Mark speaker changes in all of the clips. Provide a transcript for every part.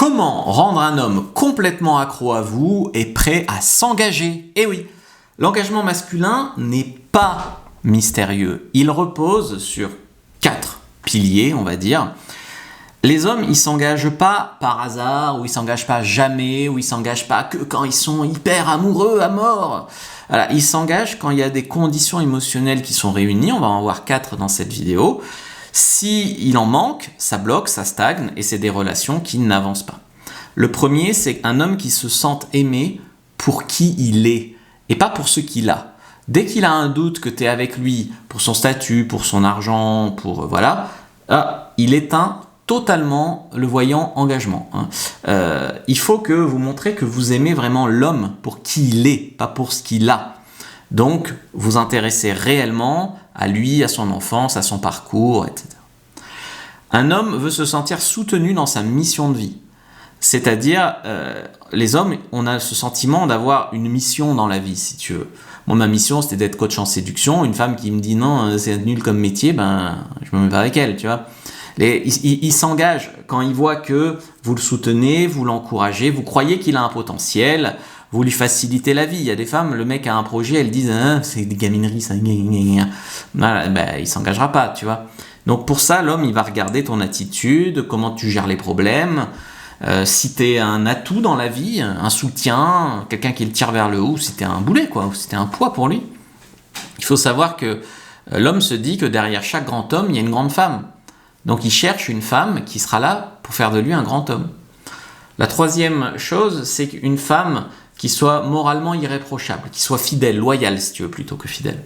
Speaker 1: Comment rendre un homme complètement accro à vous et prêt à s'engager? Eh oui, l'engagement masculin n'est pas mystérieux. Il repose sur 4 piliers, on va dire. Les hommes, ils ne s'engagent pas par hasard, ou ils ne s'engagent pas jamais, ou ils ne s'engagent pas que quand ils sont hyper amoureux à mort. Voilà, ils s'engagent quand il y a des conditions émotionnelles qui sont réunies. On va en voir 4 dans cette vidéo. Si il en manque, ça bloque, ça stagne, et c'est des relations qui n'avancent pas. Le premier, c'est un homme qui se sente aimé pour qui il est, et pas pour ce qu'il a. Dès qu'il a un doute que tu es avec lui pour son statut, pour son argent, pour voilà, il éteint totalement le voyant engagement. Il faut que vous montrez que vous aimez vraiment l'homme pour qui il est, pas pour ce qu'il a. Donc, vous intéressez réellement à lui, à son enfance, à son parcours, etc. Un homme veut se sentir soutenu dans sa mission de vie. C'est-à-dire, les hommes, on a ce sentiment d'avoir une mission dans la vie, si tu veux. Moi, ma mission, c'était d'être coach en séduction. Une femme qui me dit non, c'est nul comme métier, je me mets pas avec elle, tu vois. Il s'engage quand il voit que vous le soutenez, vous l'encouragez, vous croyez qu'il a un potentiel, vous lui facilitez la vie. Il y a des femmes, le mec a un projet, elles disent c'est des gamineries, ça. Voilà, il s'engagera pas, tu vois. Donc pour ça, l'homme, il va regarder ton attitude, comment tu gères les problèmes, si tu es un atout dans la vie, un soutien, quelqu'un qui le tire vers le haut, si tu es un boulet, quoi, ou si tu es un poids pour lui. Il faut savoir que l'homme se dit que derrière chaque grand homme, il y a une grande femme. Donc il cherche une femme qui sera là pour faire de lui un grand homme. La troisième chose, c'est qu'une femme qui soit moralement irréprochable, qui soit fidèle, loyale si tu veux, plutôt que fidèle.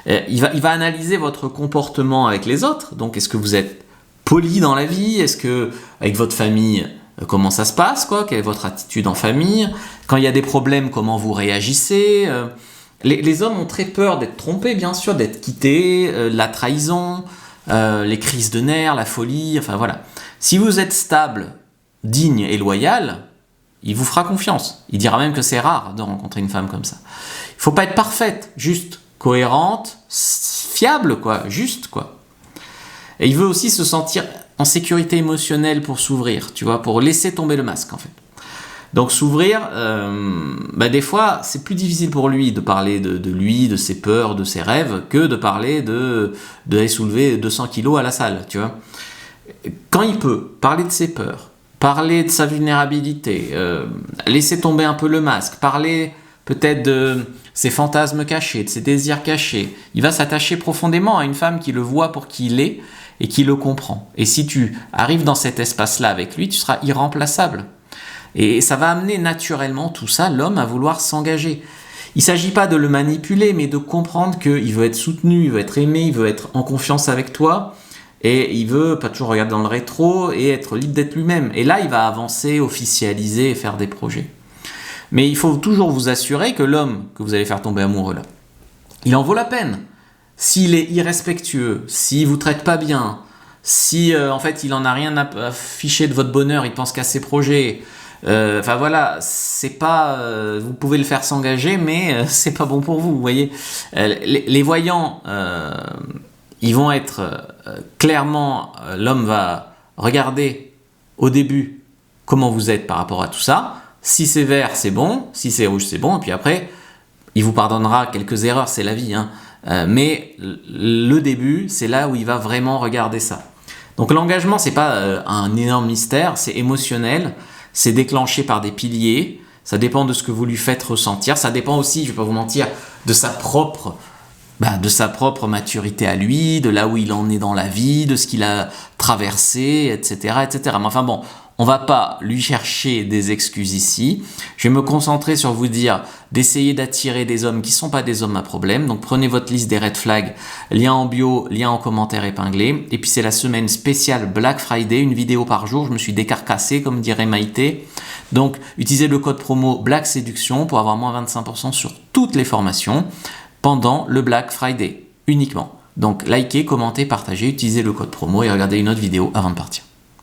Speaker 1: Il va analyser votre comportement avec les autres. Donc est-ce que vous êtes poli dans la vie? Est-ce que avec votre famille, comment ça se passe, quoi? Quelle est votre attitude en famille? Quand il y a des problèmes, comment vous réagissez? Les hommes ont très peur d'être trompés, bien sûr, d'être quittés, la trahison, les crises de nerfs, la folie, enfin voilà. Si vous êtes stable, digne et loyal, il vous fera confiance. Il dira même que c'est rare de rencontrer une femme comme ça. Il ne faut pas être parfaite, juste cohérente, fiable, quoi, juste, quoi. Et il veut aussi se sentir en sécurité émotionnelle pour s'ouvrir, tu vois, pour laisser tomber le masque, en fait. Donc s'ouvrir, des fois, c'est plus difficile pour lui de parler de lui, de ses peurs, de ses rêves, que de parler d'aller soulever 200 kilos à la salle, tu vois. Quand il peut parler de ses peurs, parler de sa vulnérabilité, laisser tomber un peu le masque, parler peut-être de ses fantasmes cachés, de ses désirs cachés, il va s'attacher profondément à une femme qui le voit pour qui il est et qui le comprend. Et si tu arrives dans cet espace-là avec lui, tu seras irremplaçable. Et ça va amener naturellement tout ça, l'homme, à vouloir s'engager. Il ne s'agit pas de le manipuler, mais de comprendre qu'il veut être soutenu, il veut être aimé, il veut être en confiance avec toi, et il veut pas toujours regarder dans le rétro et être libre d'être lui-même. Et là, il va avancer, officialiser et faire des projets. Mais il faut toujours vous assurer que l'homme que vous allez faire tomber amoureux là, il en vaut la peine. S'il est irrespectueux, s'il vous traite pas bien, si en fait il en a rien à ficher de votre bonheur, il pense qu'à ses projets. Enfin voilà, c'est pas. Vous pouvez le faire s'engager, mais c'est pas bon pour vous. Vous voyez, les voyants, ils vont être clairement. L'homme va regarder au début comment vous êtes par rapport à tout ça. Si c'est vert, c'est bon. Si c'est rouge, c'est bon. Et puis après, il vous pardonnera quelques erreurs, c'est la vie. Mais le début, c'est là où il va vraiment regarder ça. Donc l'engagement, c'est pas un énorme mystère, c'est émotionnel. C'est déclenché par des piliers, ça dépend de ce que vous lui faites ressentir, ça dépend aussi, je ne vais pas vous mentir, de sa propre maturité à lui, de là où il en est dans la vie, de ce qu'il a traversé, etc., etc. Mais enfin bon, on ne va pas lui chercher des excuses ici. Je vais me concentrer sur vous dire d'essayer d'attirer des hommes qui ne sont pas des hommes à problème. Donc prenez votre liste des red flags, lien en bio, lien en commentaire épinglé. Et puis c'est la semaine spéciale Black Friday, une vidéo par jour. Je me suis décarcassé, comme dirait Maïté. Donc utilisez le code promo Black Séduction pour avoir moins 25% sur toutes les formations pendant le Black Friday uniquement. Donc likez, commentez, partagez, utilisez le code promo et regardez une autre vidéo avant de partir.